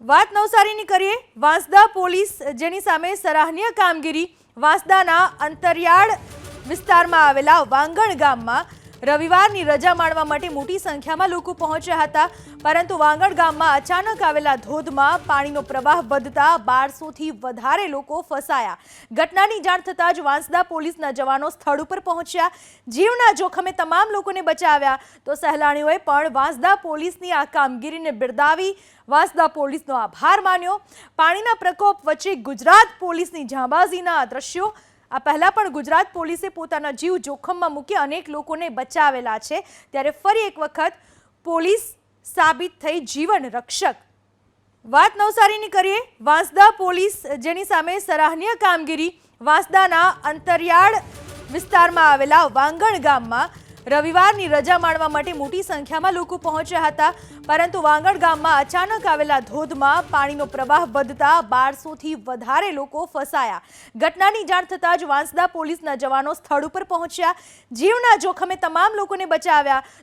વાત નવસારીની કરીએ। વાંસદા પોલીસ જેની સામે સરાહનીય કામગીરી। વાંસદાના અંતરિયાળ વિસ્તારમાં આવેલા વાંગણ ગામમાં રવિવારની રજા માણવા માટે મોટી સંખ્યામાં લોકો પહોંચ્યા હતા, પરંતુ વાંગણ ગામમાં અચાનક આવેલા ધોધમાં પાણીનો પ્રવાહ વધતા 1200 થી વધારે લોકો ફસાયા। ઘટનાની જાણ થતાં જ વાંસદા પોલીસના જવાનો સ્થળ ઉપર પહોંચ્યા। જીવના જોખમે તમામ લોકોને બચાવ્યા તો સહેલાણીઓએ પણ વાંસદા પોલીસની આ કામગીરીને બિરદાવી વાંસદા પોલીસનો આભાર માન્યો। પાણીના પ્રકોપ વચ્ચે ગુજરાત પોલીસની જાંબાઝીના આ દ્રશ્યો। આ પહેલા પણ ગુજરાત પોલીસે પોતાના જીવ જોખમમાં મૂકી અનેક લોકોને બચાવેલા છે, ત્યારે ફરી એક વખત પોલીસ સાબિત થઈ જીવન રક્ષક। વાત નવસારીની કરીએ। વાંસદા પોલીસ જેની સામે સરાહનીય કામગીરી। વાંસદાના અંતરિયાળ વિસ્તારમાં આવેલા વાંગણ ગામમાં રવિવારની રજા માણવા માટે મોટી સંખ્યામાં લોકો પહોંચ્યા હતા, પરંતુ વાંગણ ગામમાં અચાનક આવેલા ધોધમાં પાણીનો પ્રવાહ વધતા 1200 થી વધારે લોકો ફસાયા। ઘટનાની જાણ થતાં જ વાંસદા પોલીસના જવાનો સ્થળ ઉપર પહોંચ્યા। જીવના જોખમે તમામ લોકોને બચાવ્યા